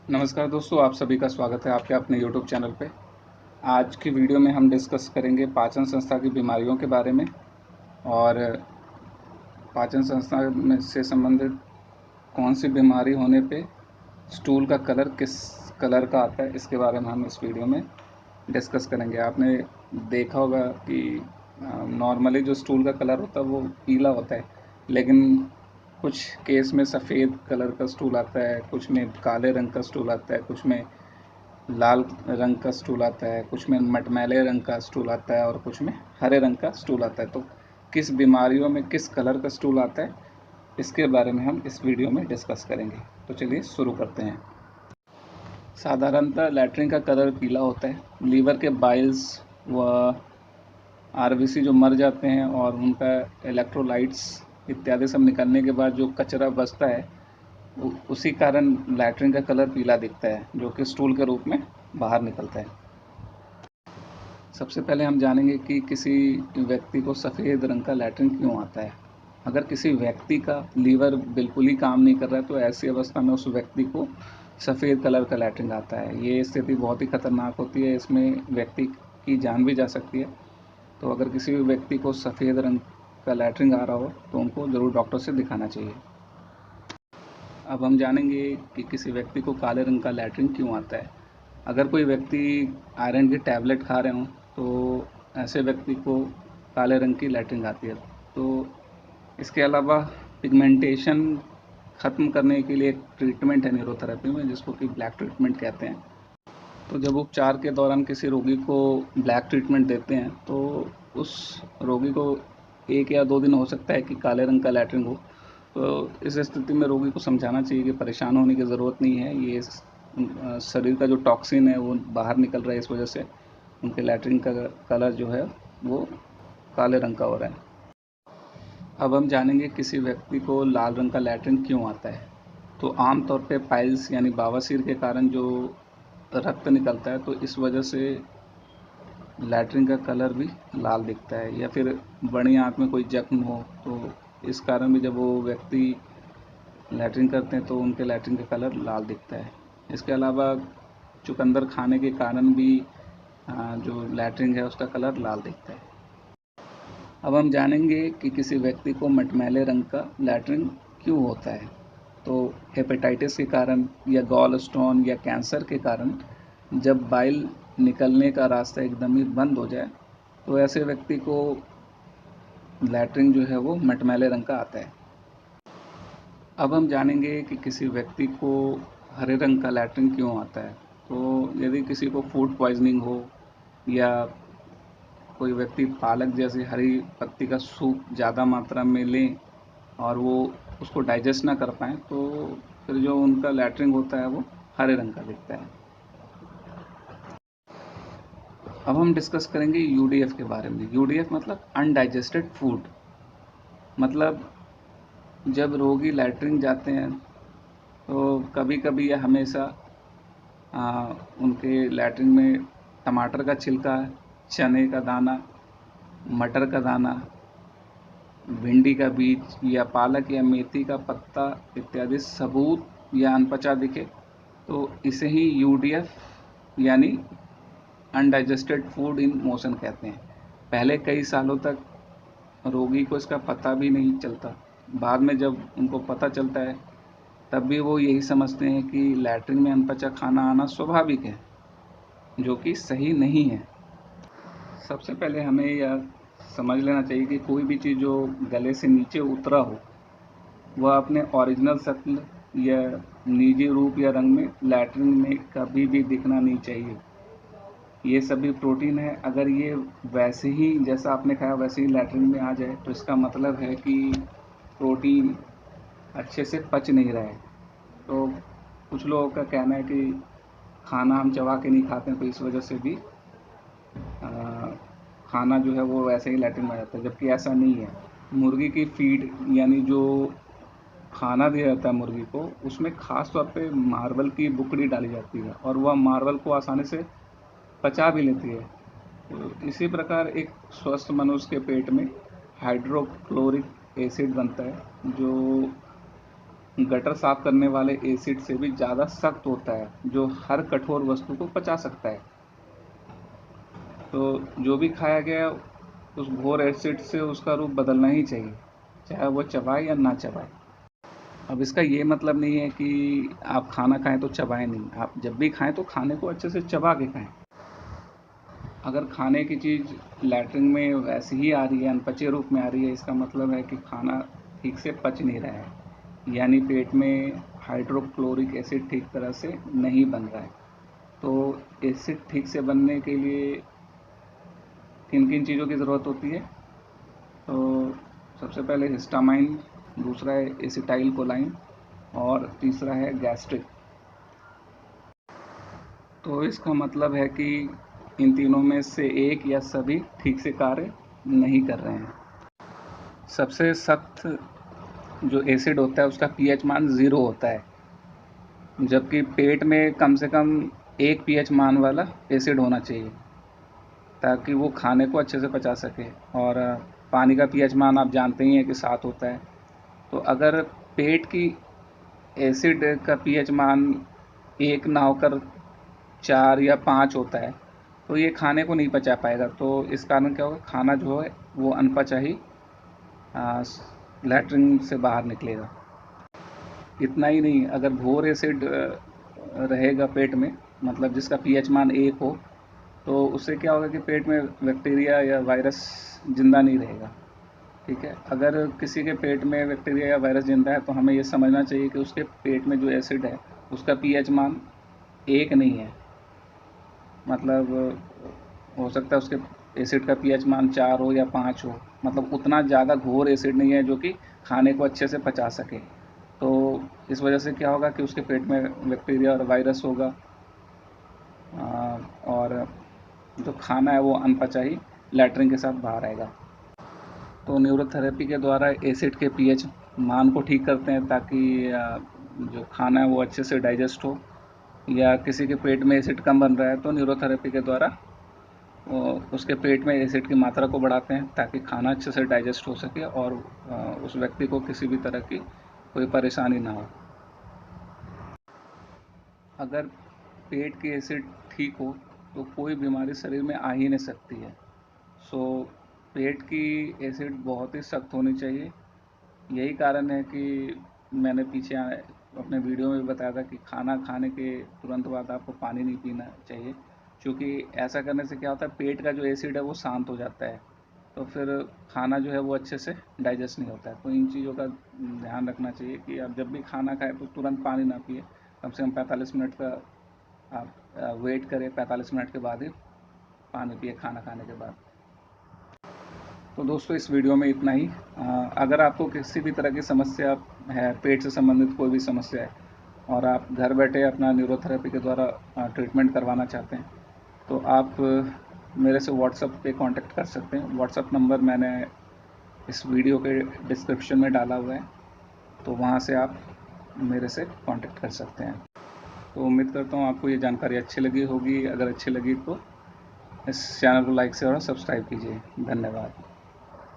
नमस्कार दोस्तों, आप सभी का स्वागत है आपके अपने यूट्यूब चैनल पे। आज की वीडियो में हम डिस्कस करेंगे पाचन संस्था की बीमारियों के बारे में और पाचन संस्था में से संबंधित कौन सी बीमारी होने पे स्टूल का कलर किस कलर का आता है, इसके बारे में हम इस वीडियो में डिस्कस करेंगे। आपने देखा होगा कि नॉर्मली जो स्टूल का कलर होता है वो पीला होता है, लेकिन कुछ केस में सफ़ेद कलर का स्टूल आता है, कुछ में काले रंग का स्टूल आता है, कुछ में लाल रंग का स्टूल आता है, कुछ में मटमैले रंग का स्टूल आता है और कुछ में हरे रंग का स्टूल आता है। तो किस बीमारियों में किस कलर का स्टूल आता है, इसके बारे में हम इस वीडियो में डिस्कस करेंगे। तो चलिए शुरू करते हैं। साधारणतः लैट्रिन का कलर पीला होता है। लीवर के बाइल्स व आरबीसी जो मर जाते हैं और उनका इलेक्ट्रोलाइट्स इत्यादि सब निकलने के बाद जो कचरा बचता है, उसी कारण लैट्रिन का कलर पीला दिखता है, जो कि स्टूल के रूप में बाहर निकलता है। सबसे पहले हम जानेंगे कि किसी व्यक्ति को सफ़ेद रंग का लैट्रिन क्यों आता है। अगर किसी व्यक्ति का लीवर बिल्कुल ही काम नहीं कर रहा है तो ऐसी अवस्था में उस व्यक्ति को सफ़ेद कलर का लैट्रिन आता है। ये स्थिति बहुत ही खतरनाक होती है, इसमें व्यक्ति की जान भी जा सकती है। तो अगर किसी भी व्यक्ति को सफ़ेद रंग का लैट्रिन आ रहा हो तो उनको ज़रूर डॉक्टर से दिखाना चाहिए। अब हम जानेंगे कि किसी व्यक्ति को काले रंग का लैट्रिन क्यों आता है। अगर कोई व्यक्ति आयरन की टैबलेट खा रहे हों तो ऐसे व्यक्ति को काले रंग की लैट्रिन आती है। तो इसके अलावा पिगमेंटेशन ख़त्म करने के लिए एक ट्रीटमेंट है न्यूरोथेरेपी में, जिसको कि ब्लैक ट्रीटमेंट कहते हैं। तो जब उपचार के दौरान किसी रोगी को ब्लैक ट्रीटमेंट देते हैं तो उस रोगी को 1 या 2 दिन हो सकता है कि काले रंग का लैट्रिन हो। तो इस स्थिति में रोगी को समझाना चाहिए कि परेशान होने की ज़रूरत नहीं है। ये शरीर का जो टॉक्सिन है वो बाहर निकल रहा है, इस वजह से उनके लैट्रिन का कलर जो है वो काले रंग का हो रहा है। अब हम जानेंगे किसी व्यक्ति को लाल रंग का लैट्रिन क्यों आता है। तो आमतौर पे पाइल्स यानी बवासीर के कारण जो रक्त निकलता है, तो इस वजह से लैट्रिन का कलर भी लाल दिखता है। या फिर बड़ी आँत में कोई जख्म हो तो इस कारण भी जब वो व्यक्ति लैट्रिन करते हैं तो उनके लैट्रिन का कलर लाल दिखता है। इसके अलावा चुकंदर खाने के कारण भी जो लैट्रिन है उसका कलर लाल दिखता है। अब हम जानेंगे कि किसी व्यक्ति को मटमैले रंग का लैट्रिन क्यों होता है। तो हेपेटाइटिस के कारण या गॉल स्टोन या कैंसर के कारण जब बाइल निकलने का रास्ता एकदम ही बंद हो जाए तो ऐसे व्यक्ति को लैट्रिन जो है वो मटमैले रंग का आता है। अब हम जानेंगे कि किसी व्यक्ति को हरे रंग का लैट्रिन क्यों आता है। तो यदि किसी को फूड पॉइजनिंग हो या कोई व्यक्ति पालक जैसी हरी पत्ती का सूप ज़्यादा मात्रा में लें और वो उसको डाइजेस्ट ना कर पाएँ, तो फिर जो उनका लैट्रिन होता है वो हरे रंग का दिखता है। अब हम डिस्कस करेंगे यूडीएफ के बारे में। यूडीएफ मतलब अनडाइजेस्टेड फूड। मतलब जब रोगी लैट्रिन जाते हैं तो कभी-कभी या हमेशा उनके लैट्रिन में टमाटर का छिलका, चने का दाना, मटर का दाना, भिंडी का बीज या पालक या मेथी का पत्ता इत्यादि सबूत या अनपचा दिखे तो इसे ही यूडीएफ यानी अनडाइजेस्टेड फूड इन मोशन कहते हैं। पहले कई सालों तक रोगी को इसका पता भी नहीं चलता। बाद में जब उनको पता चलता है तब भी वो यही समझते हैं कि लैट्रिन में अनपचा खाना आना स्वाभाविक है, जो कि सही नहीं है। सबसे पहले हमें यह समझ लेना चाहिए कि कोई भी चीज़ जो गले से नीचे उतरा हो वह अपने ओरिजिनल शक्ल या निजी रूप या रंग में लैट्रिन में कभी भी दिखना नहीं चाहिए। ये सभी प्रोटीन है, अगर ये वैसे ही जैसा आपने खाया वैसे ही लैट्रिन में आ जाए तो इसका मतलब है कि प्रोटीन अच्छे से पच नहीं रहा है। तो कुछ लोगों का कहना है कि खाना हम चबा के नहीं खाते हैं तो इस वजह से भी खाना जो है वो वैसे ही लैट्रिन में आ जाता है, जबकि ऐसा नहीं है। मुर्गी की फीड यानी जो खाना दिया जाता है मुर्गी को, उसमें ख़ास तौर पे मार्बल की बुकड़ी डाली जाती है और वह मार्बल को आसानी से पचा भी लेती है। तो इसी प्रकार एक स्वस्थ मनुष्य के पेट में हाइड्रोक्लोरिक एसिड बनता है, जो गटर साफ करने वाले एसिड से भी ज़्यादा सख्त होता है, जो हर कठोर वस्तु को पचा सकता है। तो जो भी खाया गया उस घोर एसिड से उसका रूप बदलना ही चाहिए, चाहे वो चबाए या ना चबाए। अब इसका ये मतलब नहीं है कि आप खाना खाएं तो चबाएं नहीं, आप जब भी खाएं तो खाने को अच्छे से चबा के खाएं। अगर खाने की चीज़ लैट्रिन में वैसे ही आ रही है, अनपचे रूप में आ रही है, इसका मतलब है कि खाना ठीक से पच नहीं रहा है, यानी पेट में हाइड्रोक्लोरिक एसिड ठीक तरह से नहीं बन रहा है। तो एसिड ठीक से बनने के लिए किन किन चीज़ों की ज़रूरत होती है? तो सबसे पहले हिस्टामाइन, दूसरा है एसिटाइल कोलाइन और तीसरा है गैस्ट्रिक। तो इसका मतलब है कि इन तीनों में से एक या सभी ठीक से कार्य नहीं कर रहे हैं। सबसे सख्त जो एसिड होता है उसका पीएच मान 0 होता है, जबकि पेट में कम से कम 1 पीएच मान वाला एसिड होना चाहिए ताकि वो खाने को अच्छे से पचा सके। और पानी का पीएच मान आप जानते ही हैं कि 7 होता है। तो अगर पेट की एसिड का पीएच मान 1 ना होकर 4 या 5 होता है तो ये खाने को नहीं पचा पाएगा। तो इस कारण क्या होगा, खाना जो है वो अनपचा ही लैट्रिन से बाहर निकलेगा। इतना ही नहीं, अगर घोर एसिड रहेगा पेट में, मतलब जिसका पीएच मान 1 हो, तो उससे क्या होगा कि पेट में बैक्टीरिया या वायरस जिंदा नहीं रहेगा। ठीक है, अगर किसी के पेट में बैक्टीरिया या वायरस जिंदा है तो हमें ये समझना चाहिए कि उसके पेट में जो एसिड है उसका पीएच मान 1 नहीं है, मतलब हो सकता है उसके एसिड का पीएच मान 4 हो या 5 हो, मतलब उतना ज़्यादा घोर एसिड नहीं है जो कि खाने को अच्छे से पचा सके। तो इस वजह से क्या होगा कि उसके पेट में बैक्टीरिया और वायरस होगा और जो खाना है वो अनपचा ही लैट्रिन के साथ बाहर आएगा। तो न्यूरोथेरेपी के द्वारा एसिड के पीएच मान को ठीक करते हैं ताकि जो खाना है वो अच्छे से डाइजेस्ट हो, या किसी के पेट में एसिड कम बन रहा है तो न्यूरोथेरेपी के द्वारा उसके पेट में एसिड की मात्रा को बढ़ाते हैं ताकि खाना अच्छे से डाइजेस्ट हो सके और उस व्यक्ति को किसी भी तरह की कोई परेशानी ना हो। अगर पेट की एसिड ठीक हो तो कोई बीमारी शरीर में आ ही नहीं सकती है। सो पेट की एसिड बहुत ही सख्त होनी चाहिए। यही कारण है कि मैंने पीछे अपने वीडियो में बताया था कि खाना खाने के तुरंत बाद आपको पानी नहीं पीना चाहिए, क्योंकि ऐसा करने से क्या होता है, पेट का जो एसिड है वो शांत हो जाता है, तो फिर खाना जो है वो अच्छे से डाइजेस्ट नहीं होता है। तो इन चीज़ों का ध्यान रखना चाहिए कि आप जब भी खाना खाएं तो तुरंत पानी ना पिए, कम से कम 45 मिनट का आप वेट करें, 45 मिनट के बाद ही पानी पिए खाना खाने के बाद। तो दोस्तों इस वीडियो में इतना ही। अगर आपको किसी भी तरह की समस्या है, पेट से संबंधित कोई भी समस्या है और आप घर बैठे अपना न्यूरोथेरेपी के द्वारा ट्रीटमेंट करवाना चाहते हैं तो आप मेरे से व्हाट्सएप पे कांटेक्ट कर सकते हैं। व्हाट्सएप नंबर मैंने इस वीडियो के डिस्क्रिप्शन में डाला हुआ है, तो वहाँ से आप मेरे से कांटेक्ट कर सकते हैं। तो उम्मीद करता हूँ आपको ये जानकारी अच्छी लगी होगी। अगर अच्छी लगी तो इस चैनल को लाइक शेयर और सब्सक्राइब कीजिए। धन्यवाद।